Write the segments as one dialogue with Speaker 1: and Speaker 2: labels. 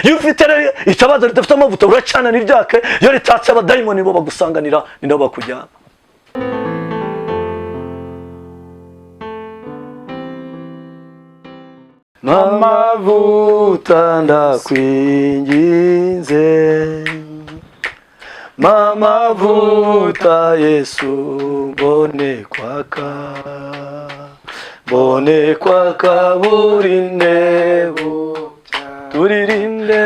Speaker 1: iyo ufite itabaza ridafite amavuta uracana n'iryake, iyo ritatse abadayimoni bo bagusanganira ni nabo bakujyana. Mamavuta ndakwinginze, mamavuta Yesu mbone kwaka buri ntebo, turirimbe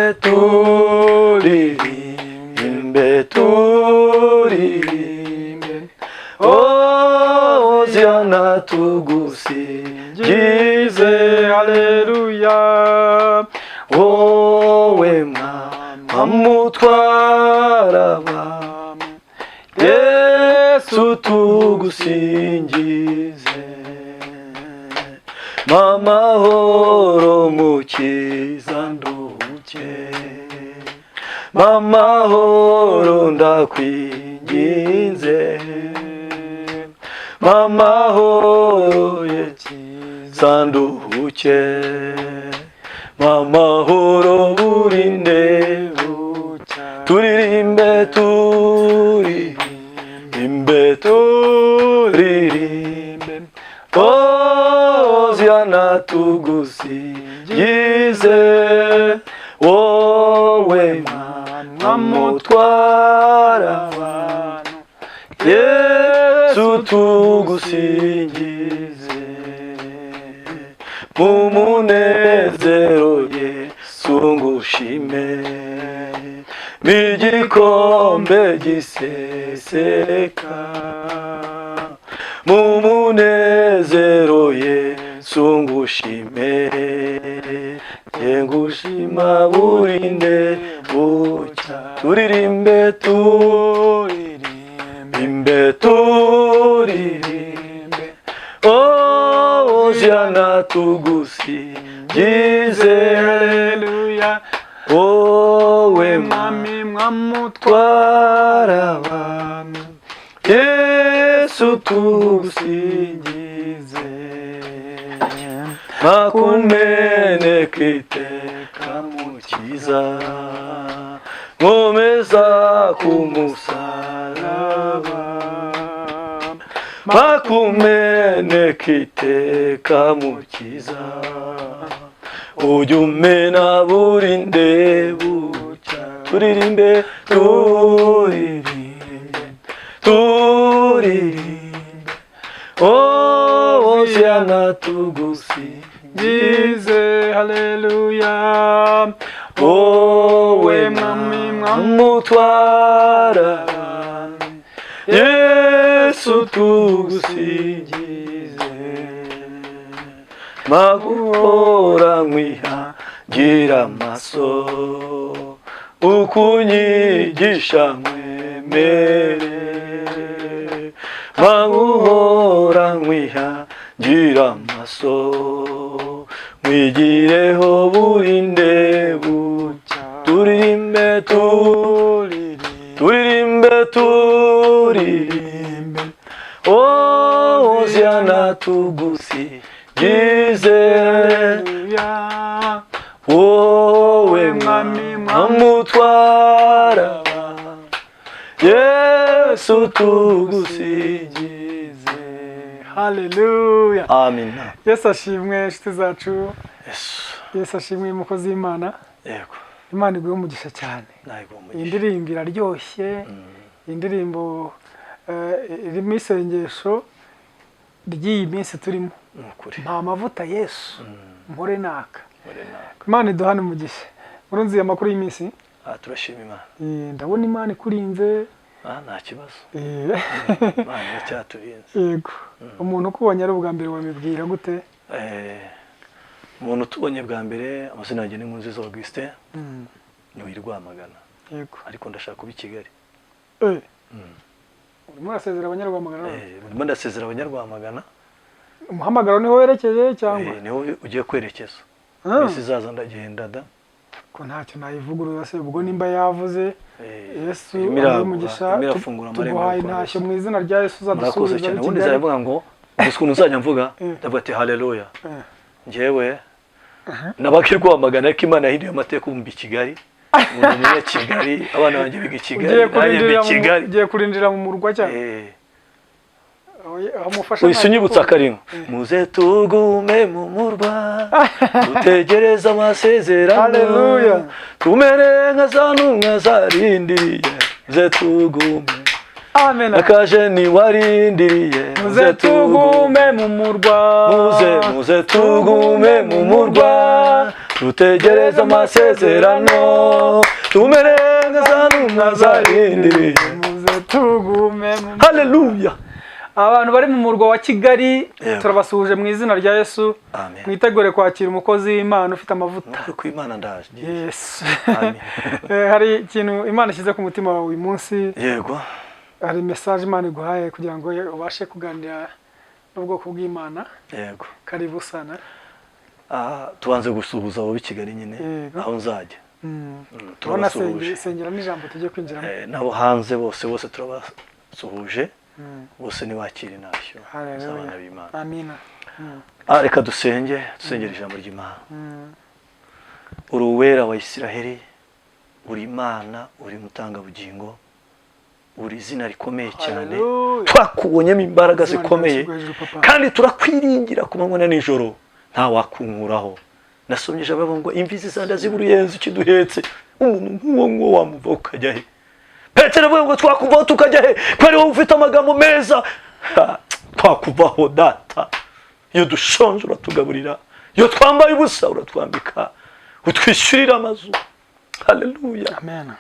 Speaker 1: Hosiana tugusingize, haleluya. Wowe Mwana mutwara abantu, Yesu tugusingize. Mamahoro mukiza nduke, mamahoro ndakwinginze, mamahoro yekiza nduke, mamahoro buri ntebo, turirimbe Hosiana tugusingize, wowe Mwana mutwara abantu, Yesu tugusingize. Mu munezero Yesu ngushime, n'igikombe giseseka. Mu munezero Yesu ngushime, ngushima buri ntebo, turirimbe Hosiana tugusingize, haleluya. Wowe Mwami mwamutwara abantu, Yesu tugusingize. Makumeneka iteka mukiza, nkomeza kumusaraba. Makumeneka iteka mukiza, ujya umena buri ntebo, turirimbe Hosiana tugusingize, haleluya. Wowe Mwami mwamutwara abantu, Yesu tugusingize. Maguhora nkwihangira amaso, ukunyigisha nkwemere. Maguhora nkwihangira amaso, nkwigireho buri ntebo, turirimbe Hosiana tugusingize, haleluya. Wowe Mwami mwamutwara abantu, Yesu tugusingize, haleluya. Amina.
Speaker 2: Yesu ashimwe inshuti zacu,
Speaker 1: Yesu
Speaker 2: ashimwe umukozi w'Imana.
Speaker 1: Yego.
Speaker 2: Imana iguhe umugisha cyane. Indirimbo iraryoshye, indirimbo irimo isengesho ry'iyi minsi turimo. Nta mavuta Yesu mpore naka. Imana iduhane umugisha. Urunziye amakuru y'iminsi?
Speaker 1: Turashima Imana.
Speaker 2: Ndabona Imana ikurinze.
Speaker 1: Nta kibazo. Imana yacyaturinze.
Speaker 2: Yego. Umuntu ukubonye ari ubwa mbere wamibwira gute?
Speaker 1: Umuntu tubonye bwa mbere, amazina yanjye ni Nkunziza Augustin, ni Rwamagana.
Speaker 2: Yego.
Speaker 1: Ariko ndashaka kuba i Kigali.
Speaker 2: Urimo urasezera Abanyarwamagana?
Speaker 1: Urimo ndasezera Abanyarwamagana.
Speaker 2: Umuhamagaro niho werekeje cyangwa?
Speaker 1: Niho ugiye kwerekeza. Isi zaza ndagenda da.
Speaker 2: Ko ntacyo nayivuguruza se, ubwo nimba yavuze Yesu umugisha, tuguhaye ntashyo mu izina rya Yesu uzadusubiza.
Speaker 1: Ubundi zavuga ngo ukuntu uzajya mvuga, ndavuga ati haleluya. Njyewe nabakirwamagana ko Imana yahinduye amateka umbi Kigali umuntu ya Kigali abana banjye biga Kigali
Speaker 2: ugiye kurindira mu murwa cyane
Speaker 1: Wisunyibutsa Karinga muze tugume mu murwa dutegereza amasezerano
Speaker 2: Haleluya
Speaker 1: tumere nka za ntumwa zarindiriye muze tugume
Speaker 2: Amen
Speaker 1: akaje ni warindiriye
Speaker 2: muze tugume mu murwa
Speaker 1: muze tugume mu murwa dutegereza amasezerano tumere nka za ntumwa zarindiriye
Speaker 2: muze tugume mu murwa
Speaker 1: Haleluya
Speaker 2: abantu bari mu murwa wa Kigali turabasuhuje mu izina rya Yesu mwitegure kwakira umukozi w'Imana ufite amavuta
Speaker 1: ku Imana ndaje
Speaker 2: Yes Amen hari ikintu Imana ishyize ku mutima wawe uyu munsi
Speaker 1: yego
Speaker 2: hari message Imana iguhaye kugira ngo ubashe kuganira n'ubwoko bw'Imana
Speaker 1: yego
Speaker 2: karibu sana
Speaker 1: tubanze gusuhuza abo b'Kigali nyine aho nzajya
Speaker 2: tubona sengera n'ijambo tujye kwinjiramo
Speaker 1: nabo hanze bose turabasuhuje bose ni wakira intashyo z'abana b'Imana
Speaker 2: amina
Speaker 1: reka dusengera ijambo ry'Imana uri uwera wa Isiraheli uri Imana uri mutanga bugingo uri izina rikomeye cyane twakubonyemo imbaraga zikomeye kandi turakwiringira ku manywa na nijoro nta wakunkuraho nasomyeje abo ngo imvizi zanda z'uruyenzi ikiduhetse umuntu nk'uwo wamuva ukajya he Petero avuga ngo twakuvaho tukajya he kwari wowe ufite amagambo meza twakuvaho data iyo dushonje uratugaburira iyo twambaye ubusa uratwambika utwishyurira amazu Haleluya
Speaker 2: amen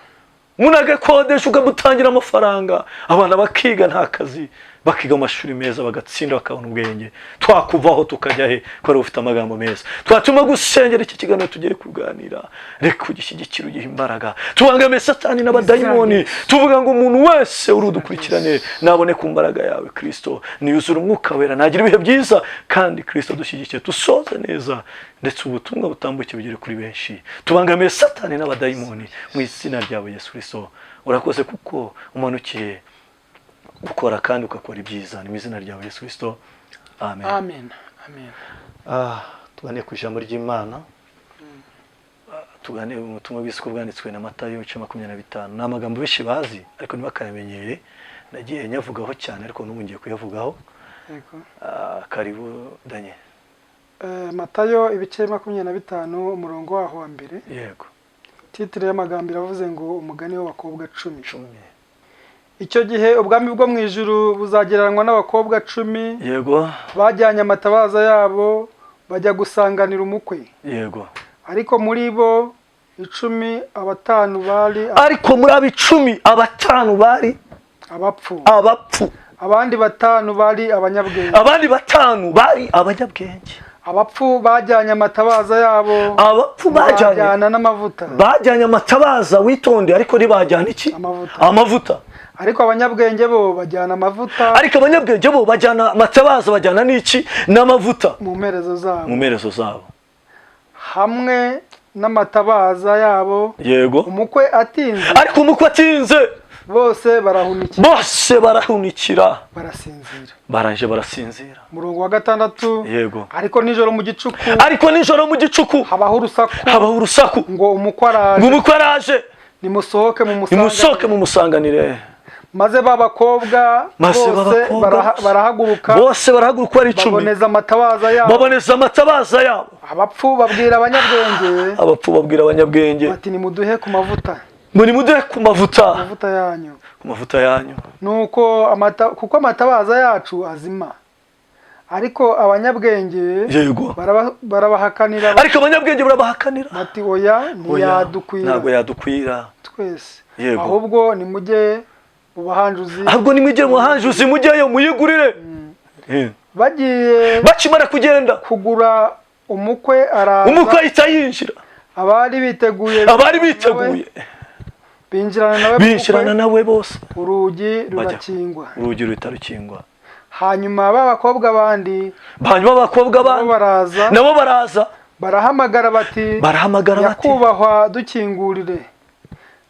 Speaker 1: munage kodesha ukamutangira amafaranga abana bakiga nta kazi bakiga amashuri meza bagatsinda bakabona ubwenge twakuvaho tukajya he kwari ufite amagambo meza twatuma gusengera iki kiganiro tugiye kuganira reka ugishyigikira ugihe imbaraga tubangame Satani n'abadayimoni tuvuga ngo umuntu wese urudukurikirane nabone ku mbaraga yawe Kristo niyuzura umwuka wera nagira ibihe byiza kandi Kristo dushyigikiye dusoze neza ndetse ubutumwa butambuke bugere kuri benshi tubangame Satani n'abadayimoni mu izina ryawe Yesu Kristo urakoze kuko umanukiye ukora kandi ukakora ibyiza ni mu izina ryawe Yesu Kristo amen
Speaker 2: amen amen
Speaker 1: tugane ku ijambo ry'Imana tugane ubutumwa bw'isuku bwanditswe na Matayo 25 ni amagambo benshi bazi ariko ntibakamenyere nagiye nyavugaho cyane ariko n'ubu ngiye kuyavugaho
Speaker 2: yego
Speaker 1: karibu Daniel
Speaker 2: Matayo 25 umurongo waho wa mbere
Speaker 1: yego
Speaker 2: titre y'amagambo iravuze ngo umugani w'abakobwa 10 icyo gihe ubwami bwo mu ijuru buzagereranwa n'abakobwa 10
Speaker 1: yego
Speaker 2: bajyanye amatabaza yabo bajya gusanganira umukwe
Speaker 1: yego
Speaker 2: ariko muri bo 10 abatanu bari
Speaker 1: ariko muri abo 10 abatanu bari
Speaker 2: abapfu abandi 5 bari abanyabwenge abapfu bajyanye amatabaza yabo bajyana n'amavuta
Speaker 1: bajyanye amatabaza witonde ariko ntibajyana iki amavuta
Speaker 2: ariko abanyabwenge bo bajyana amavuta
Speaker 1: amatabaza bajyana n'iki n'amavuta
Speaker 2: mu mperezo
Speaker 1: zabo
Speaker 2: hamwe n'amatabaza yabo
Speaker 1: yego
Speaker 2: umukwe atinze
Speaker 1: ariko umukwe atinze
Speaker 2: bose
Speaker 1: barahunikira barasinzira
Speaker 2: murongo wa 6
Speaker 1: yego
Speaker 2: ariko nijoro mu gicuku habaho urusaku ngo umukwe araje nimusohoke mu musanganire
Speaker 1: maze
Speaker 2: babakobwa barahaguruka
Speaker 1: ari 10 baboneza amatabaza yabo
Speaker 2: abapfu babwira abanyabwenge bati nimuduhe ku mavuta yanyu nuko kuko amatabaza yacu azima ariko abanyabwenge
Speaker 1: yego
Speaker 2: barabahakanira
Speaker 1: bati
Speaker 2: oya
Speaker 1: ntabwo yadukwira
Speaker 2: twese ahubwo nimujye
Speaker 1: mu bahanjuzi mujyeyo muyigurire
Speaker 2: bagiye
Speaker 1: bakimara kugenda
Speaker 2: kugura umukwe
Speaker 1: ahita yinjira
Speaker 2: abari biteguye
Speaker 1: binjirana nawe bose
Speaker 2: urugi rurakingwa
Speaker 1: hanyuma
Speaker 2: b'abakobwa bandi
Speaker 1: nabo baraza
Speaker 2: barahamagara bati nyakubahwa dukingurire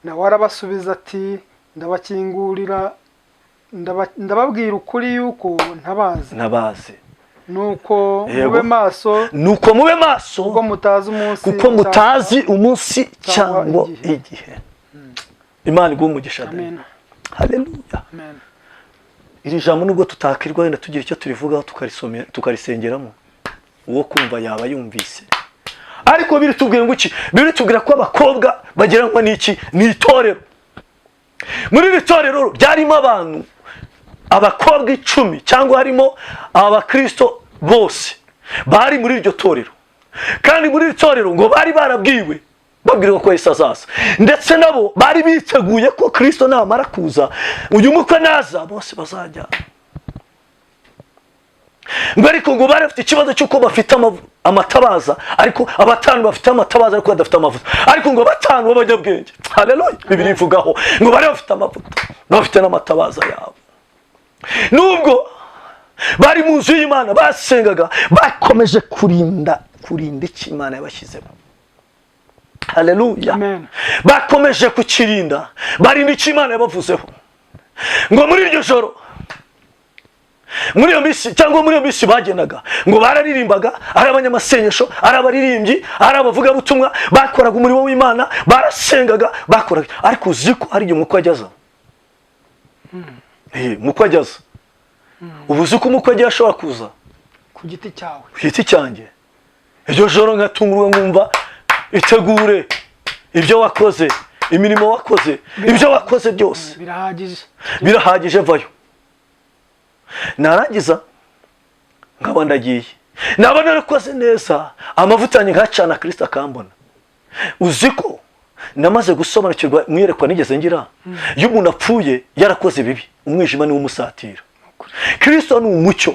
Speaker 2: nawe arabasubiza ati ndabakingurira ndababwira ukuri yuko ntabazi nuko mube maso
Speaker 1: kuko mutazi umunsi cyangwa igihe. Imana iguhe umugisha.
Speaker 2: Amen.
Speaker 1: Haleluya.
Speaker 2: Amen.
Speaker 1: Iri jambo nubwo tutakirwa wenda tugira icyo turivugaho tukarisomera tukarisengeramo, uwo kumva yaba yumvise. Ariko biri tubwira ngo iki? Biri tubwira ko abakobwa bagerangwa n'iki? Ni itorero. Muri iri torero ryarimo abantu abakobwa 10 cyangwa harimo abakristo bose bari muri iryo torero. Kandi muri iri torero ngo bari barabwiwe babwirwa ko Yesu azaza, ndetse nabo bari biteguye ko Kristo namara kuza uyu mukwe naza bose bazajya. Ngo ariko ngo bari bafite ikibazo cy'uko bafite amatabaza, ariko abatanu bafite amatabaza ariko badafite amavuta. Ariko ngo batanu b'abanyabwenge, haleluya, Bibiliya ivugaho ngo bari bafite amavuta bafite n'amatabaza yabo. Nubwo bari mu nzu y'Imana basengaga, bakomeje kurinda iki Imana yabashyizemo. Haleluya.
Speaker 2: Amen.
Speaker 1: Bakomeje kukirinda, barinda iki Imana yabavuzeho. Ngo muri iryo joro, muri iyo minsi cyangwa muri iyo minsi bagenaga, ngo bararirimbaga, ari abanyamasengesho, ari abaririmbyi, ari abavuga butumwa, bakoraga umurimo w'Imana, barasengaga, bakoraga. Ariko uziko hari igihe umukwe ajyaza. Umukwe ajyaza. Ubu uziko umukwe ajya ashobora kuza
Speaker 2: ku giti cyawe,
Speaker 1: ku giti cyanjye. Iryo joro ngatungurwa ngumva itegure ibyo wakoze, imirimo wakoze, ibyo wakoze byose birahagije vayo. Narangiza nkaba ndagiye, naba narakoze neza, amavuta yanjye nkacana Kristo akambona. Uziko namaze gusobanukirwa mwiyerekwa nigeze ngira, iyo umuntu apfuye yarakoze bibi, umwijima ni umusatira. Kristo ni umucyo.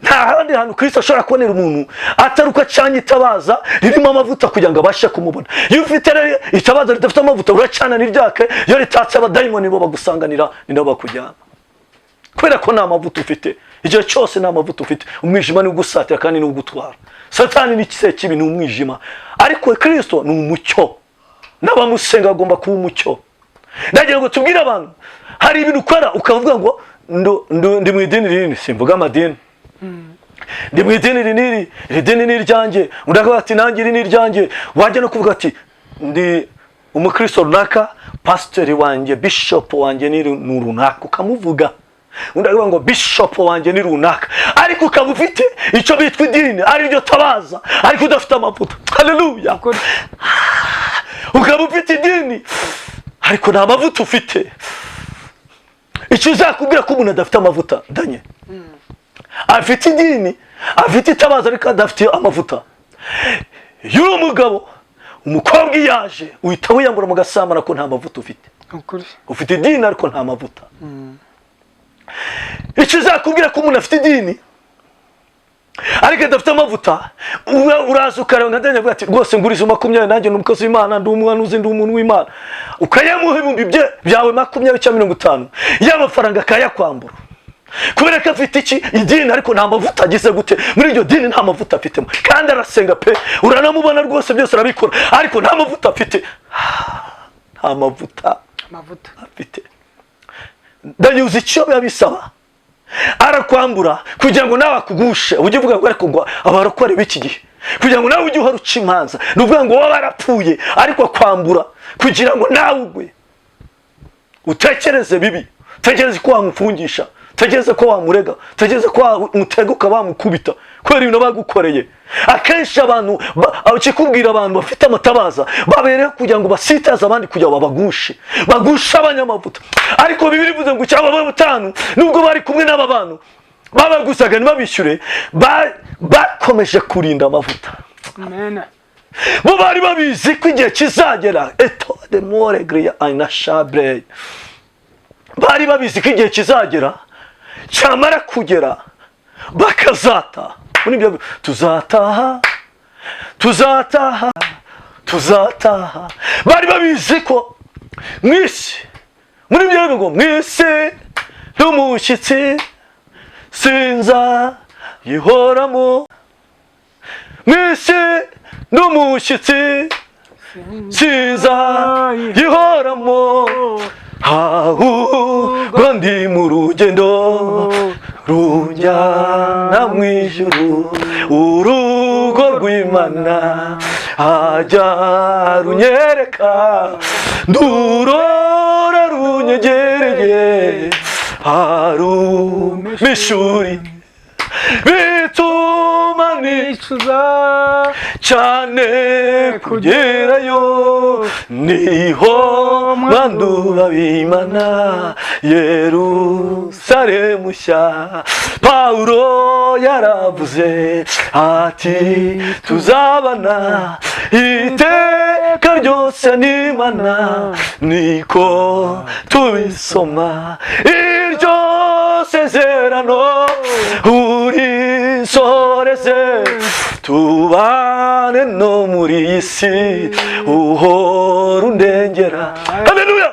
Speaker 1: Nta handi hantu Kristo ashobora kubonera umuntu ataruka cyane itabaza ririmo amavuta kugira ngo abashe kumubona. Iyo ufite itabaza ridafite amavuta uracana niryake, iyo ritatse abadayimoni bo bagusanganira ni nabo bakujyana. Kubera ko nta mavuta ufite, igihe cyose nta mavuta ufite, umwijima ni ugusatira kandi ni ugutwara. Satani ni kise kibi, ni umwijima. Ariko Kristo ni umucyo, n'abamusenga agomba kuba umucyo. Ndagira ngo tubwire abantu, hari ibintu ukora ukavuga ngo ndi mu idini rinini, simvuga amadini. Ndi mu idini rinini, iri dini ni iryanjye, undi akavuga ati nanjye iri ni iryanjye. Wajya no kuvuga ati ndi umukristo runaka, pasiteri wanjye, bishop wanjye ni runaka, ukamuvuga. Undi akavuga ngo bishop wanjye ni runaka, ariko ukaba ufite icyo bitwa idini ari ryo tabaza, ariko udafite amavuta. Haleluya. Ukaba ufite idini ariko nta mavuta ufite. Icyo uzakubwira ko umuntu adafite amavuta danye, afite idini, afite itabaza ariko adafite amavuta. Iyo uri umugabo, umukobwa yaje uhita wiyambura mu gasambana ko nta mavuta ufite. Ufite idini ariko nta mavuta. Icyo uzakubwira ko umuntu afite idini ariko adafite amavuta, uraza ukareba nka Daniel ati rwose nguriza 20 nanjye n'umukozi w'Imana, ndi umwanuzi, ndi umuntu w'Imana, ukayamuha ibihumbi byawe 20 cyangwa 50 y'amafaranga akayakwambura. Kubera ko afite iki? Idini ariko nta mavuta agize gute? Muri iryo dini nta mavuta afitemo, kandi arasenga pe, uranamubona rwose byose arabikora, ariko nta mavuta afite. Nta mavuta afite. Daniel uzi icyo bisaba? Arakwambura kugira ngo nawe akugushe. Ujye uvuga ngo ariko ngo abarokore b'iki gihe, kugira ngo nawe ujye uhora uca imanza, nuvuga ngo wowe barapfuye, ariko akwambura kugira ngo nawe ugwe. Utekereze bibi, utekereze ko wamufungisha, utekereze ko wamurega, utekereze ko wamuteguka bamukubita kubera ibintu bagukoreye. Akenshi abantu abakikubwira abantu bafite amatabaza babereye kugira ngo basitaze abandi kugira ngo babagushe, bagushe abanyamavuta. Ariko Bibiliya ivuze ngo cyaba batanu nubwo bari kumwe n'aba bantu babagusaga ntibabishyure, bakomeje kurinda amavuta.
Speaker 2: Amen.
Speaker 1: Bo bari babizi ko igihe kizagera, eto de more gria aina shabre, bari babizi ko igihe kizagera, cyamara kugera bakazata. Unibyo tuzataha, bari babizi ko mwisi, muri byo ngo mwisi n'umushyitsi sinza yihoramo, mwisi n'umushyitsi sinza yihoramo, ahubwo ndi mu rugendo runjyana mu ijuru urugo rw'Imana ajya runyereka ndurora runyegereye arumishuri bituma nicuza cyane kugerayo niho banduba b'Imana Yerusalemu nshya Pawulo yaravuze ati tuzabana iteka ryose n'Imana niko tubisoma iryo sezerano urisoreze tubane no muri iyi si uhora undengera. Haleluya.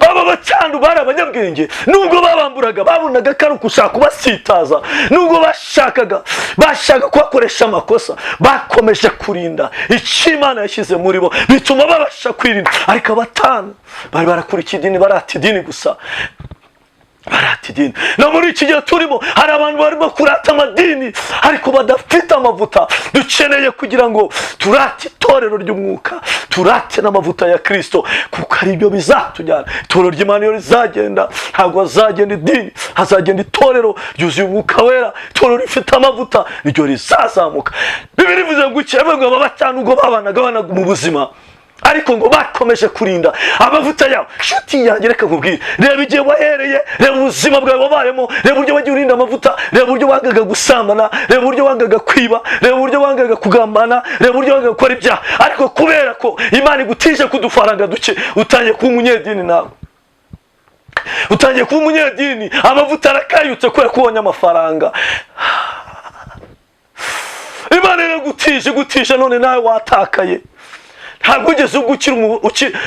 Speaker 1: Aba bacandu bari abanyabwenge nubwo babamburaga babonaga ko ari ugushaka kubasitaza nubwo bashaka kubakoresha amakosa bakomeje kurinda icyo Imana yashyize muri bo bituma babasha kwirinda. Ariko abatanu bari barakurikiye idini barata idini gusa barata idini. No muri iki gihe turimo hari abantu barimo kurata amadini ariko badafite amavuta. Dukeneye kugira ngo turate itorero ry'umwuka turate n'amavuta ya Kristo kuko ari byo bizatujyana. Itorero ry'Imana iyo rizagenda ntabwo hazagenda idini, hazagenda itorero ryuzuye umwuka wera, itorero rifite amavuta niryo rizazamuka. Bibiri bivuze ngo ukebe ngo aba batanu ngo babanaga mu buzima ariko ngo bakomeje kurinda amavuta yabo. Shuti yanjye reka nkubwire, reba igihe wahereye, reba ubuzima bwawe wabayemo, reba uburyo wagiye urinda amavuta, reba uburyo wangaga gusambana, reba uburyo wangaga kwiba, reba uburyo wangaga kugambana, reba uburyo wangaga gukora ibyaha. Ariko kubera ko Imana igutije kudufaranga duke utangiye kuba umunyedini nawe, utangiye kuba umunyedini, amavuta arakayutse kubera ko ubonye amafaranga. Imana iragutije none nawe watakaye. Ntabwo ugeze ubwo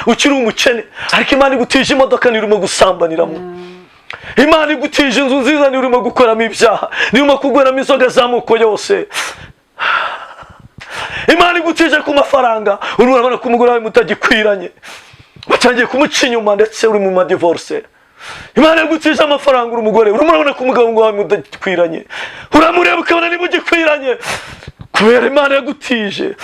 Speaker 1: ukiri umukene ariko Imana igutije imodoka nirimo gusambaniramo, Imana igutije inzu nziza nirimo gukoramo ibyaha, nirimo kugweramo inzoga z'amoko yose. Imana igutije ku mafaranga urimo urabona ko umugore wawe mutagikwiranye batangiye kumuca inyuma ndetse uri mu madivorce. Imana igutije amafaranga uri umugore urimo urabona ko umugabo wawe mutagikwiranye, uramureba ukabona ntimugikwiranye kubera Imana yagutije.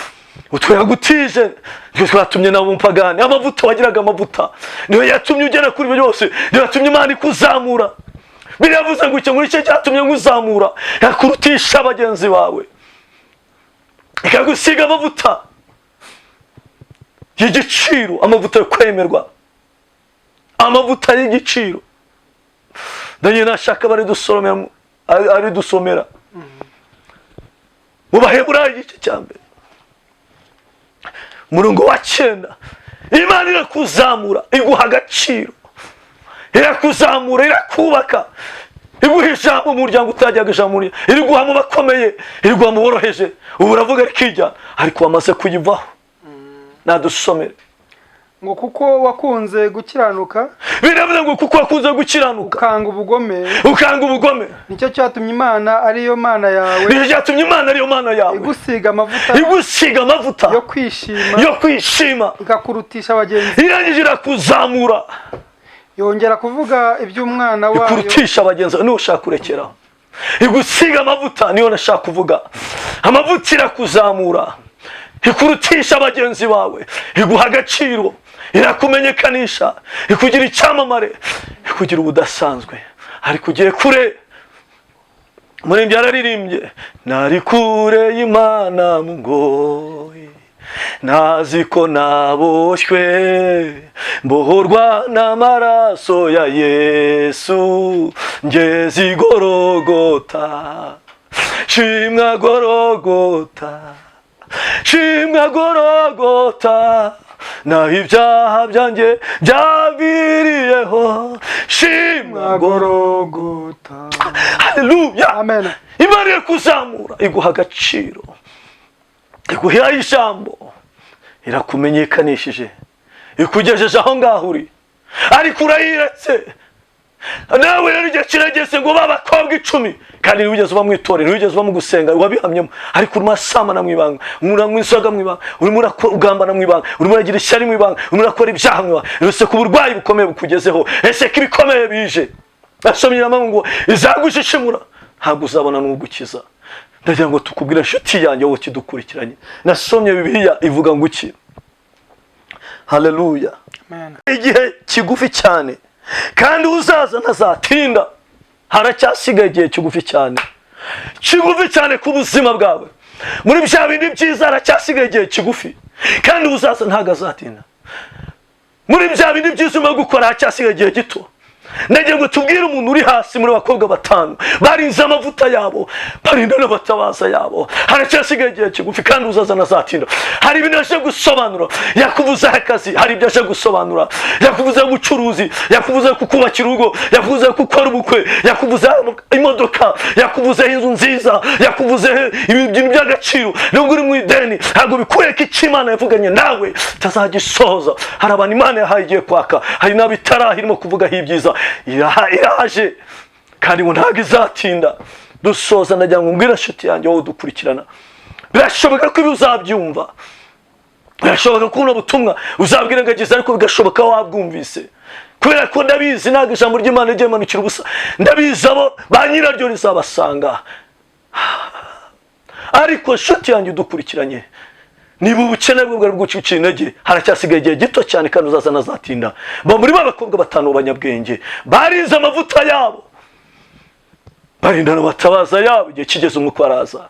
Speaker 1: Utwo yagutije nibyo twatumye nawe umupagani. Amavuta wagiraga amavuta niyo yatumye ugera kuri ibyo byose, niyo yatumye Imana ikuzamura. Biravuze ngo icyo muri cyo cyatumye nguzamura yakurutisha bagenzi bawe, ikagusiga amavuta y'igiciro, amavuta yo kwemerwa, amavuta y'igiciro. Daniel nashaka bari dusomera mu Baheburayo igice cya mbere umurongo wa 9. Imana irakuzamura iguha agaciro, irakuzamura irakubaka, iguha ijambo mu muryango utajyaga ijambo, iriguha mu bakomeye, iriguha mu boroheje. Ubu uravuga rikijya ariko wamaze kuyivaho. Nadusomere
Speaker 2: ngo kuko wakunze gukiranuka,
Speaker 1: biravuze ngo kuko wakunze gukiranuka ukanga ubugome
Speaker 2: nicyo cyatumye Imana ariyo Mana yawe,
Speaker 1: nicyo cyatumye Imana ariyo Mana yawe
Speaker 2: igusiga amavuta yo kwishima ikakurutisha abagenzi,
Speaker 1: irangije irakuzamura
Speaker 2: yongera kuvuga iby'umwana wayo
Speaker 1: ikurutisha abagenzi. Niyo ushaka kurekeraho igusiga amavuta, niyo nashaka kuvuga. Amavuta irakuzamura ikurutisha abagenzi bawe, iguha agaciro, irakumenyekanisha, ikugira icyamamare, ikugira ubudasanzwe. Ariko ugiye kure, Umuririmbyi yararirimbye nari kure y'Imana mu ngoyi, nazi ko naboshywe mbohorwa n'amaraso ya Yesu, ngeze i Gologota, shimwa Gologota, shimwa Gologota, naho ibyaha byanjye byaviriyeho, shimwa Gologota. Haleluya,
Speaker 2: amen.
Speaker 1: Imana irakuzamura iguha agaciro, iguha ijambo, irakumenyekanishije, ikugejeje aho ngaho uri. Ariko urayiretse nawe rero igihe kirageze ngo b'abakobwa 10 kandi wigeze uba mu itorero, wigeze uba mu gusenga, wabihamyemo, ariko urimo asamana mu ibanga, urimo inzoga mu ibanga, urimo ugambana mu ibanga, urimo uragira ishyari mu ibanga, urimo urakora ibyaha mu ibanga. Ese ku burwayi bukomeye bukugezeho, ese ko ibikomeye bije, asomye ngo izagushishimura ntabwo uzabona n'ugukiza. ndagira ngo tukubwire inshuti yanjye wowe kidukurikiranye, nasomye Bibiliya ivuga ngo iki? Haleluya. Igihe kigufi cyane kandi uzaza ntazatinda. Haracyasigaye igihe kigufi cyane, kigufi cyane ku buzima bwawe. Muri bya bindi byiza haracyasigaye igihe kigufi kandi uzaza ntago azatinda. Muri bya bindi byiza urimo gukora haracyasigaye igihe gito. Ndagira ngo tubwire umuntu uri hasi muri bakobwa batanu barinze amavuta yabo, barinda n'abatabaza yabo, haracyasigaye igihe kigufi kandi uzaza nazatinda. Hari ibintu aje gusobanura, yakubuza akazi, hari ibyo aje gusobanura, yakubuza ubucuruzi, yakubuza kukubakira urugo, yakubuza gukora ubukwe, yakubuza imodoka, yakubuza inzu nziza, yakubuza ibintu by'agaciro. Nubwo uri mu ideni ntabwo bikwereka icyo Imana yavuganye nawe tazagisohoza. Hari abantu Imana yahaye igiye kwaka, hari n'abitaraha irimo kuvugaho ibyiza. Iraje kandi ngo ntabwo izatinda. Dusoza ndagira ngo mbwira inshuti yanjye wowe dukurikirana, birashoboka ko ibi uzabyumva, birashoboka ko uno butumwa uzabwirengagiza, ariko bigashoboka wabwumvise, kubera ko ndabizi ntabwo ijambo ry'Imana rigiye manukira ubusa. Ndabizi abo ba nyiraryo rizabasanga. Ariko inshuti yanjye udukurikiranye, niba ubukene bwo bwari bwuciye intege, haracyasigaye igihe gito cyane kandi uzaza nazatinda. Ba muri babakobwa batanu banyabwenge barinze amavuta yabo, barinda n'abatabaza yabo, igihe kigeze umwuka araza.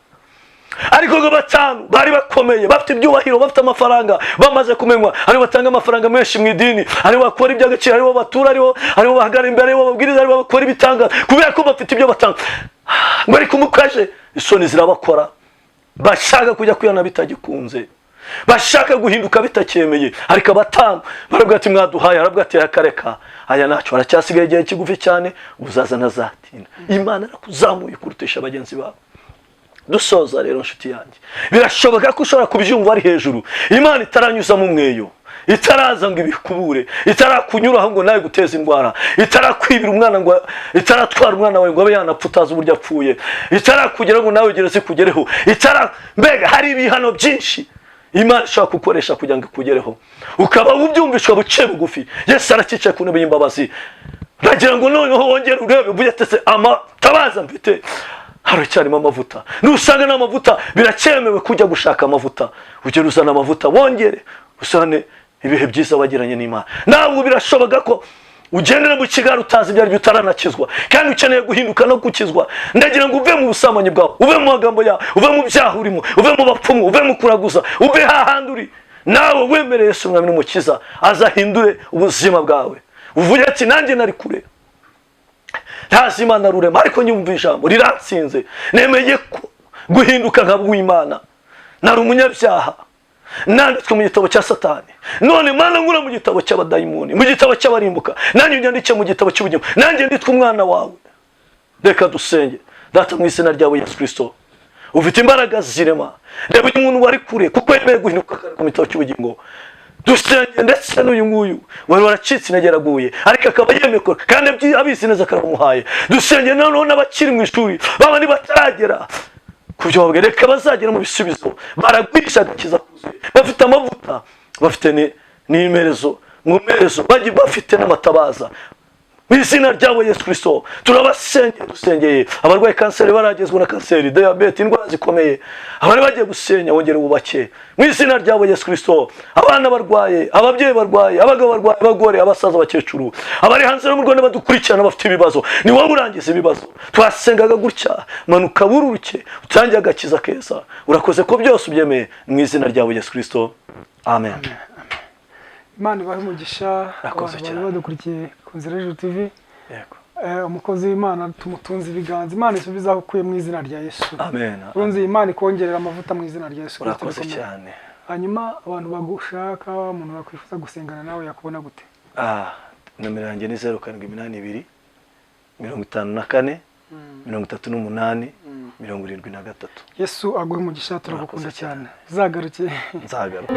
Speaker 1: Ariko ngo batanu bari bakomeye, bafite ibyubahiro, bafite amafaranga, bamaze kumenywa. Ari batanga amafaranga menshi mu idini, ari bakora iby'agaciro, ari batura, ari bahagara imbere, ari babwiriza, ari bakora ibitanga, kubera ko bafite ibyo batanga. Ngo ariko umukaje isoni zirabakora, bashaka kujya kwiyana bitagikunze, bashaka guhinduka bitacyemeye. Ariko abatanu barabwira ati mwaduhaye, arabwira ati yakareka aya nacu, haracyasigaye igihe kigufi cyane uzaza nazatinda. Imana arakuzamuye kurutisha bagenzi bawe. Dusoza rero inshuti yanjye, birashoboka ko ushobora kubyumva ari hejuru, Imana itaranyuza mu mweyo, itaraza ngo ibikubure, itarakunyuraho ngo nawe guteza indwara, itarakwibira umwana ngo, itaratwara umwana wawe ngo abe yanapfa utazi uburyo apfuye, itarakugera ngo nawe ugereze kugereho, mbega hari ibihano byinshi Imana ishaka gukoresha kugira ngo ikugereho, ukaba ubyumvishwa buce bugufi. Yesu arakicaye ku ntebe y'imbabazi. Nagira ngo noneho wongere urebe uvuye atese amatabaza mfite, haracyarimo amavuta. Nusanga n'amavuta biracyemewe kujya gushaka amavuta, ugere uzana amavuta, wongere usane ibihe byiza wagiranye n'Imana. Ntabwo birashoboka ko ugendera mu kigaro utazi ibyo ari byo, utaranakizwa kandi ukeneye guhinduka no gukizwa. Ndagira ngo uve mu busambanyi bwawe, uve mu magambo yawe, uve mu byaha urimo, uve mu bapfumu, uve mu kuraguza, uve hahandi uri, nawe wemereye Yesu Umwami n'Umukiza azahindure ubuzima bwawe. Uvuye ati nanjye nari kure, ntazi Imana rurema, ariko nyumva ijambo riratsinze, nemeye ko guhinduka nkaba uw'Imana. Nari umunyabyaha, nanditswe mu gitabo cya Satani, none Mana nkura mu gitabo cy'abadayimoni, mu gitabo cy'abarimbuka, nanjye unyandike mu gitabo cy'ubugingo, nanjye nditwe umwana wawe. Reka dusenge. Data mu izina ryawe Yesu Kristo, ufite imbaraga zirema, reba uyu muntu wari kure kuko yemeye guhinduka mu gitabo cy'ubugingo. Dusenge ndetse n'uyu nguyu wari waracitse intege yaraguye, ariko akaba yemekora kandi abizi neza karamuhaye. Dusenge noneho n'abakiri mu ishuri, babandi bataragera kubyo babwira, reka bazagera mu bisubizo, baragwisha agakiza kuzuye, bafite amavuta, bafite n'imerezo, mu merezo bafite n'amatabaza. Mu izina ryawe Yesu Kristo turabasengeye, dusengeye abarwaye kanseri, baragezwe na kanseri, diabete, indwara zikomeye, abari bagiye gusenya wongere ubake mu izina ryawe Yesu Kristo. Abana barwaye, ababyeyi barwaye, abagabo barwaye, abagore, abasaza, abakecuru, abari hanze no mu Rwanda badukurikirana bafite ibibazo, ni wowe urangiza ibibazo. Twasengaga gutya, manuka bururuke, utangiye agakiza keza. Urakoze ko byose ubyemeye mu izina ryawe Yesu Kristo. Amen.
Speaker 2: Imana ibahe umugisha abantu badukurikiye ku Nzira y'Ijuru TV. Yego. Umukozi w'Imana tumutunze ibiganza, Imana isubiza ukuye mu izina rya Yesu. Amen. Urunzi Imana ikongerera amavuta mu izina rya Yesu.
Speaker 1: Urakoze cyane.
Speaker 2: Hanyuma abantu bagushaka, umuntu bakwifuza gusengana nawe yakubona gute?
Speaker 1: Nomero yanjye ni 0782 54 38 73.
Speaker 2: Yesu aguhe umugisha, turagukunda cyane. Zagaruke.
Speaker 1: Nzagaruka.